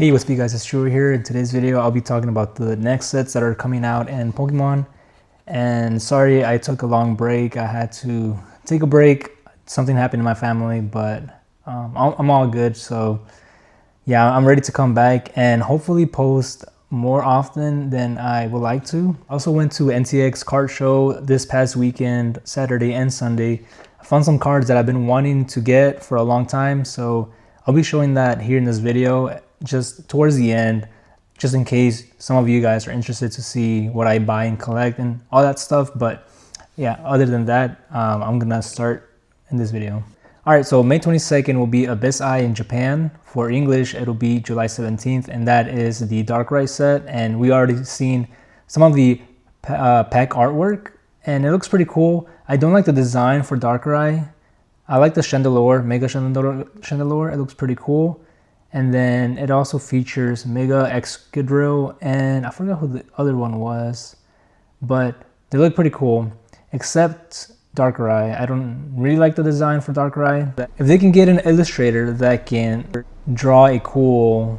Hey, what's up you guys, it's Drew here. In today's video, I'll be talking about the next sets that are coming out in Pokemon. And sorry, I took a long break. I had to take a break. Something happened in my family, but I'm all good. So yeah, I'm ready to come back and hopefully post more often than I would like to. I also went to NTX card show this past weekend, Saturday and Sunday. I found some cards that I've been wanting to get for a long time. So I'll be showing that here in this video just towards the end, just in case some of you guys are interested to see what I buy and collect and all that stuff. But yeah, other than that, I'm gonna start in this video. All right, so May 22nd will be Abyssai in Japan. For English, it'll be July 17th, and that is the Darkrai set. And we already seen some of the pack artwork, and it looks pretty cool. I don't like the design for Darkrai. I like the Chandelure, Mega Chandelure. It looks pretty cool. And then it also features Mega Excadrill, and I forgot who the other one was, but they look pretty cool, except Darkrai. I don't really like the design for Darkrai. If they can get an illustrator that can draw a cool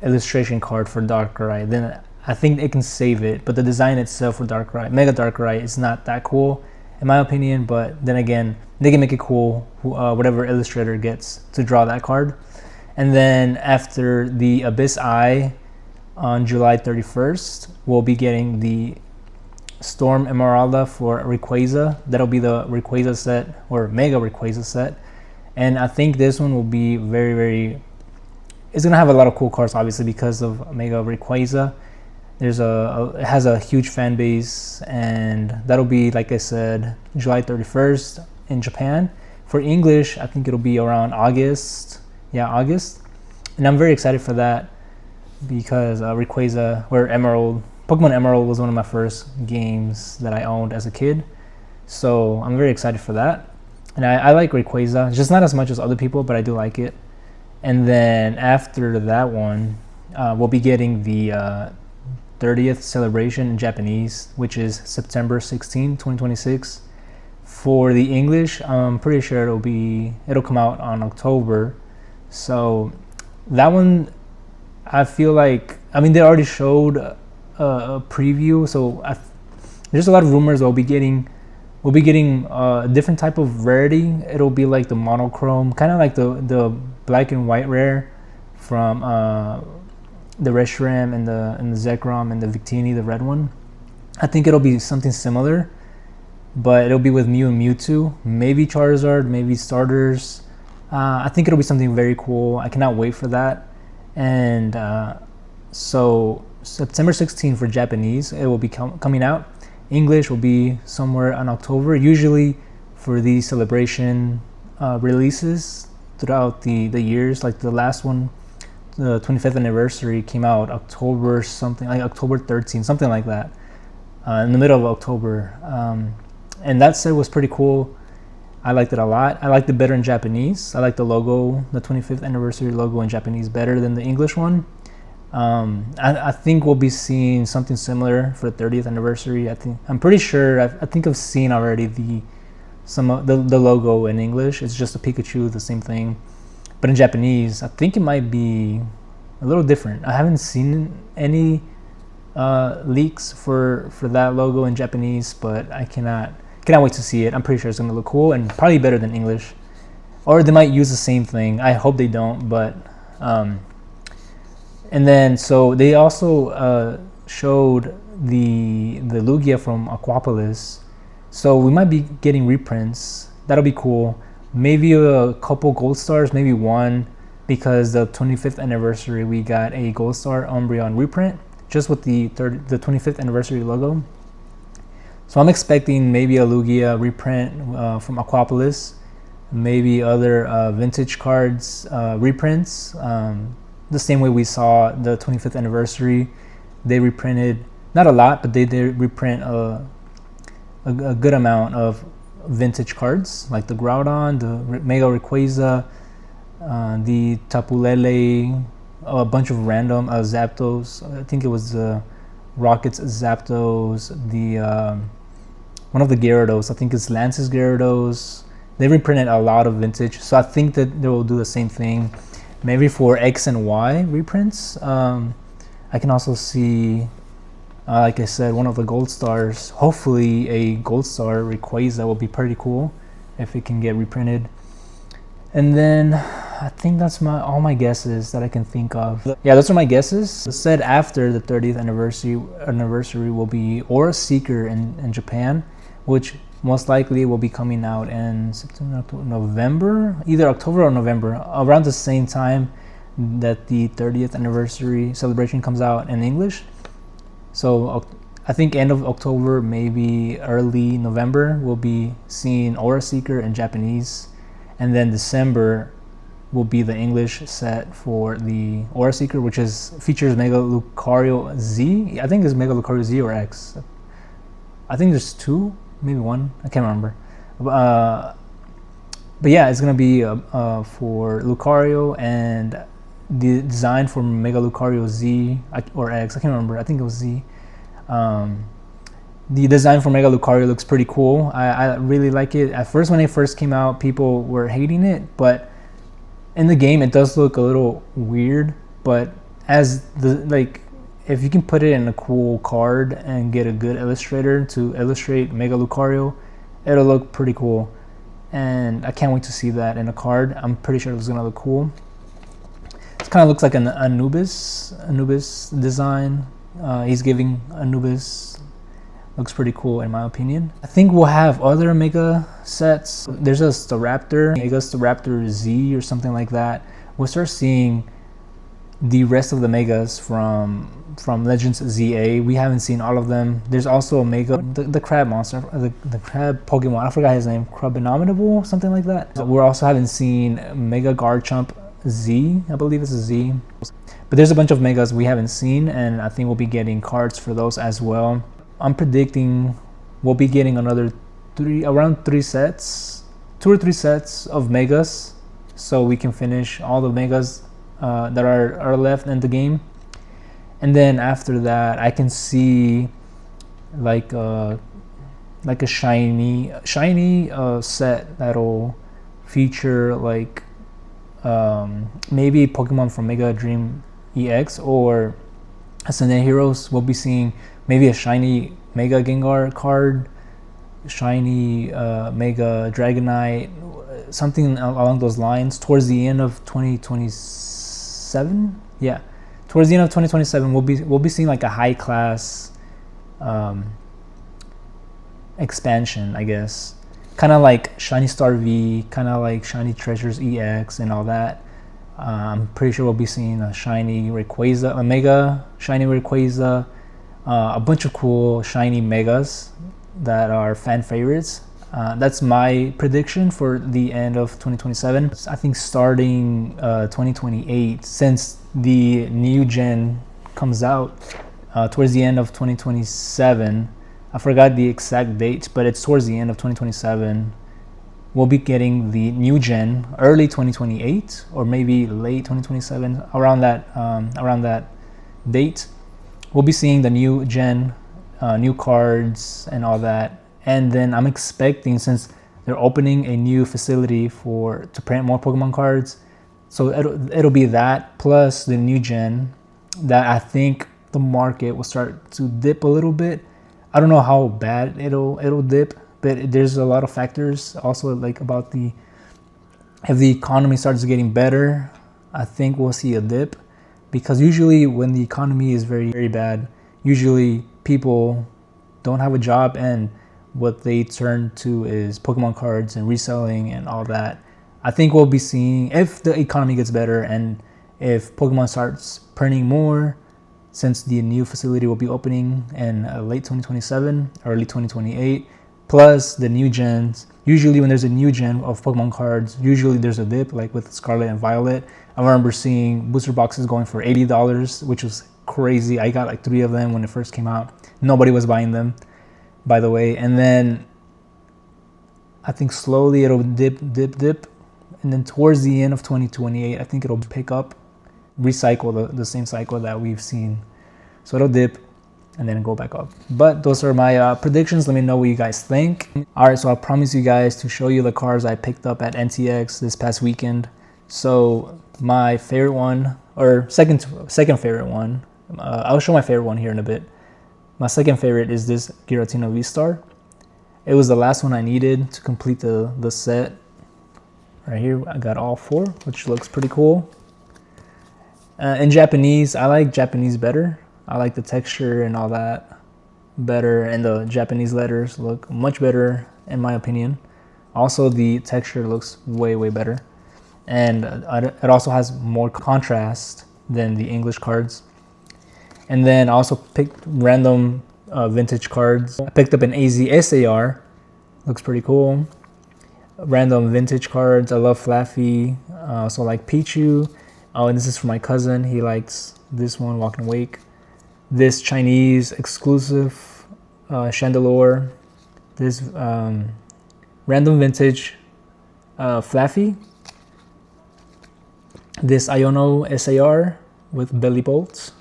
illustration card for Darkrai, then I think it can save it. But the design itself for Darkrai, Mega Darkrai, is not that cool in my opinion. But then again, they can make it cool, whatever illustrator gets to draw that card. And then after the Abyssai on July 31st, we'll be getting the Storm Emeralda for Rayquaza. That'll be the Rayquaza set, or Mega Rayquaza set. And I think this one will be it's gonna have a lot of cool cards, obviously, because of Mega Rayquaza. It has a huge fan base, and that'll be, like I said, July 31st in Japan. For English, I think it'll be around August. Yeah, August. And I'm very excited for that because Rayquaza, or Pokemon Emerald was one of my first games that I owned as a kid. So I'm very excited for that. And I like Rayquaza, just not as much as other people, but I do like it. And then after that one, we'll be getting the 30th celebration in Japanese, which is September 16, 2026. For the English, I'm pretty sure it'll come out on October. So that one, I feel like, they already showed a preview, so there's a lot of rumors we'll be getting a different type of rarity. It'll be like the monochrome, kind of like the black and white rare from the Reshiram and the Zekrom and the Victini, the red one. I think it'll be something similar, but it'll be with Mew and Mewtwo, maybe Charizard, maybe starters. I think it'll be something very cool. I cannot wait for that. And so September 16th for Japanese, it will be coming out. English will be somewhere in October. Usually for these celebration releases throughout the years, like the last one, the 25th anniversary, came out October something, like October 13th, something like that, in the middle of October. And that set was pretty cool. I liked it a lot. I liked it better in Japanese. I like the logo, the 25th anniversary logo in Japanese, better than the English one. I think we'll be seeing something similar for the 30th anniversary. I'm pretty sure. I think I've seen already the logo in English. It's just a Pikachu, the same thing. But in Japanese, I think it might be a little different. I haven't seen any leaks for that logo in Japanese, but I cannot wait to see it. I'm pretty sure it's gonna look cool and probably better than English, or they might use the same thing. I hope they don't, but and then so they also showed the Lugia from Aquapolis, so we might be getting reprints. That'll be cool. Maybe a couple gold stars, maybe one, because the 25th anniversary we got a gold star Umbreon reprint just with the 25th anniversary logo. So I'm expecting maybe a Lugia reprint from Aquapolis, maybe other vintage cards reprints, the same way we saw the 25th anniversary. They reprinted, not a lot, but they did reprint a good amount of vintage cards, like the Groudon, the Mega Rayquaza, the Tapu Lele, a bunch of random Zapdos. I think it was the Rockets Zapdos, the one of the Gyarados, I think it's Lance's Gyarados. They reprinted a lot of vintage, so I think that they will do the same thing. maybe for X and Y reprints. I can also see, like I said, one of the gold stars. Hopefully a gold star Rayquaza will be pretty cool if it can get reprinted. And then I think that's all my guesses that I can think of. Yeah, those are my guesses. It said after the 30th anniversary will be Aura Seeker in Japan, which most likely will be coming out in September, October, November, either October or November, around the same time that the 30th anniversary celebration comes out in English. So I think end of October, maybe early November, we'll be seeing Aura Seeker in Japanese. And then December will be the English set for the Aura Seeker, which features Mega Lucario Z. I think it's Mega Lucario Z or X. I think there's two, maybe one. I can't remember. But yeah, it's gonna be for Lucario, and the design for Mega Lucario Z or X. I can't remember. I think it was Z. The design for Mega Lucario looks pretty cool. I really like it. At first, when it first came out, people were hating it, but in the game, it does look a little weird. But as if you can put it in a cool card and get a good illustrator to illustrate Mega Lucario, it'll look pretty cool. And I can't wait to see that in a card. I'm pretty sure it's gonna look cool. It kind of looks like an Anubis design. He's giving Anubis. Looks pretty cool in my opinion. I think we'll have other Mega sets. There's a Staraptor, Mega Staraptor Z or something like that. We'll start seeing the rest of the Megas from Legends ZA. We haven't seen all of them. There's also a Mega, the crab monster, the crab Pokemon. I forgot his name, Crabinominable, something like that. We're also haven't seen Mega Garchomp Z. I believe it's a Z. But there's a bunch of Megas we haven't seen, and I think we'll be getting cards for those as well. I'm predicting we'll be getting around 2 or 3 sets of Megas, so we can finish all the Megas that are left in the game. And then after that, I can see like a shiny set that'll feature like maybe Pokemon from Mega Dream EX, or Ascendant Heroes. We'll be seeing maybe a shiny Mega Gengar card, shiny Mega Dragonite, something along those lines towards the end of 2027. Yeah, towards the end of 2027, we'll be seeing like a high class expansion, I guess. Kind of like Shiny Star V, kind of like Shiny Treasures EX and all that. I'm pretty sure we'll be seeing a shiny Rayquaza, a Mega shiny Rayquaza, a bunch of cool shiny Megas that are fan favorites. That's my prediction for the end of 2027. I think starting 2028, since the new gen comes out towards the end of 2027. I forgot the exact date, but it's towards the end of 2027. We'll be getting the new gen early 2028 or maybe late 2027, around that date. We'll be seeing the new gen, new cards and all that. And then I'm expecting, since they're opening a new facility to print more Pokemon cards, so it'll be that plus the new gen, that I think the market will start to dip a little bit. I don't know how bad it'll dip, but there's a lot of factors also, like about if the economy starts getting better, I think we'll see a dip, because usually when the economy is very, very bad, usually people don't have a job, and what they turn to is Pokemon cards and reselling and all that. I think we'll be seeing, if the economy gets better and if Pokemon starts printing more, since the new facility will be opening in late 2027, early 2028, plus the new gens. Usually when there's a new gen of Pokemon cards, usually there's a dip, like with Scarlet and Violet. I remember seeing booster boxes going for $80, which was crazy. I got like 3 of them when it first came out. Nobody was buying them, by the way. And then I think slowly it'll dip. And then towards the end of 2028, I think it'll pick up, recycle the same cycle that we've seen. So it'll dip and then go back up. But those are my predictions. Let me know what you guys think. All right, so I promise you guys to show you the cards I picked up at NTX this past weekend. So my favorite one, or second favorite one, I'll show my favorite one here in a bit. My second favorite is this Giratina V-Star. It was the last one I needed to complete the set. Right here, I got all 4, which looks pretty cool. In Japanese, I like Japanese better. I like the texture and all that better, and the Japanese letters look much better in my opinion. Also, the texture looks way better, and it also has more contrast than the English cards. And then I also picked random vintage cards. I picked up an AZ SAR, looks pretty cool. Random vintage cards. I love Flaffy. I also like Pichu. Oh, and this is for my cousin. He likes this one, Walking Wake. This Chinese exclusive Chandelure. This random vintage Flaffy. This Iono SAR with belly bolts.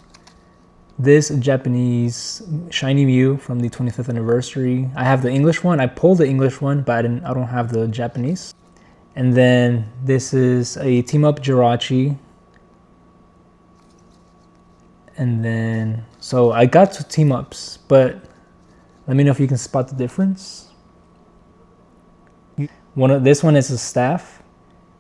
This Japanese Shiny Mew from the 25th anniversary. I have the English one. I pulled the English one, but I don't have the Japanese. And then this is a Team Up Jirachi. And then, so I got 2 team ups, but let me know if you can spot the difference. This one is a staff.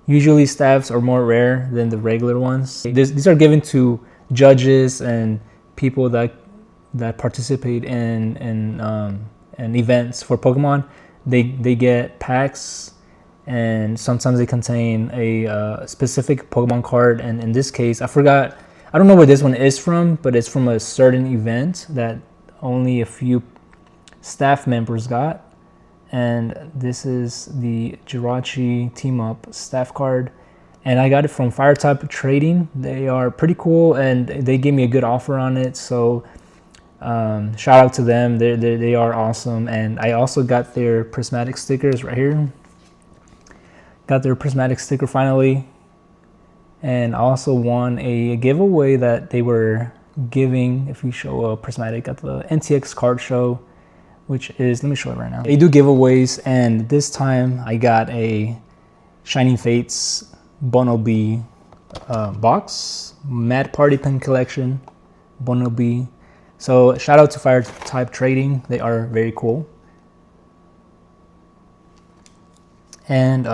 Usually staffs are more rare than the regular ones. These are given to judges and people that participate in events for Pokemon. They get packs, and sometimes they contain a specific Pokemon card. And in this case, I don't know where this one is from, but it's from a certain event that only a few staff members got. And this is the Jirachi Team Up staff card, and I got it from Fire Type Trading. They are pretty cool, and they gave me a good offer on it, so shout out to them. They are awesome. And I also got their prismatic stickers right here. Got their prismatic sticker finally, and I also won a giveaway that they were giving if you show a prismatic at the NTX card show, which is, let me show it right now. They do giveaways, and this time I got a Shining Fates Bunnelby box, Mad Party Pen Collection, Bunnelby. So shout out to Fire Type Trading. They are very cool. And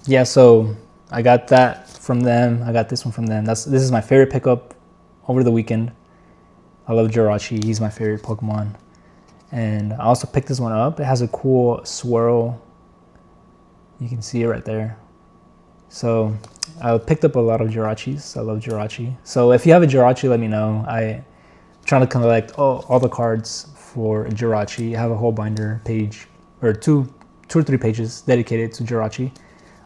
yeah, so I got that from them. I got this one from them. This is my favorite pickup over the weekend. I love Jirachi. He's my favorite Pokemon. And I also picked this one up. It has a cool swirl. You can see it right there. So I picked up a lot of Jirachis. I love Jirachi. So if you have a Jirachi, let me know. I'm trying to collect all the cards for Jirachi. I have a whole binder page, or two or three pages dedicated to Jirachi.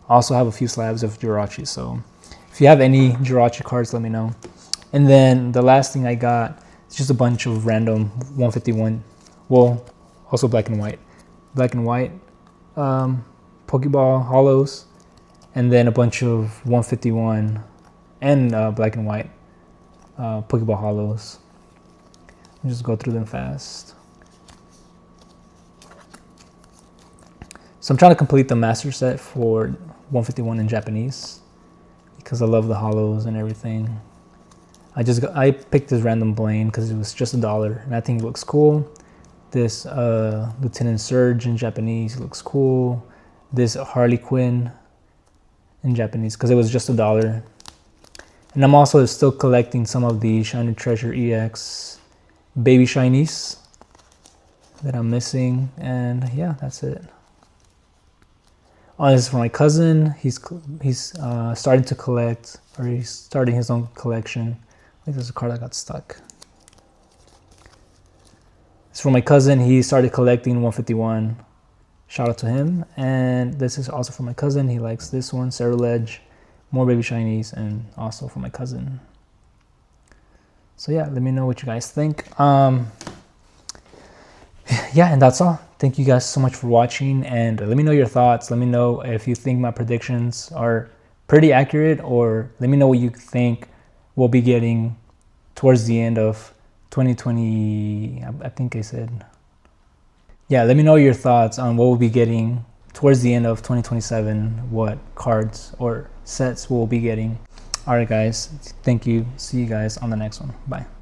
I also have a few slabs of Jirachi. So if you have any Jirachi cards, let me know. And then the last thing I got is just a bunch of random 151. Well, also black and white Pokeball hollows, and then a bunch of 151 and black and white Pokeball hollows. I'll just go through them fast. So I'm trying to complete the master set for 151 in Japanese because I love the hollows and everything. I picked this random Blaine because it was just $1 and I think it looks cool. This Lieutenant Surge in Japanese looks cool. This Harley Quinn in Japanese because it was just $1. And I'm also still collecting some of the Shiny Treasure EX baby shinies that I'm missing. And yeah, that's it. Oh, this is for my cousin. He's starting to collect, or he's starting his own collection. I think there's a card that got stuck. It's for my cousin. He started collecting 151. Shout out to him. And this is also for my cousin. He likes this one, Ceruledge, more baby shinies, and also for my cousin. So yeah, let me know what you guys think. Yeah, and that's all. Thank you guys so much for watching, and let me know your thoughts. Let me know if you think my predictions are pretty accurate, or let me know what you think we'll be getting towards the end of 2020. I think I said. Yeah, let me know your thoughts on what we'll be getting towards the end of 2027, what cards or sets we'll be getting. All right, guys. Thank you. See you guys on the next one. Bye.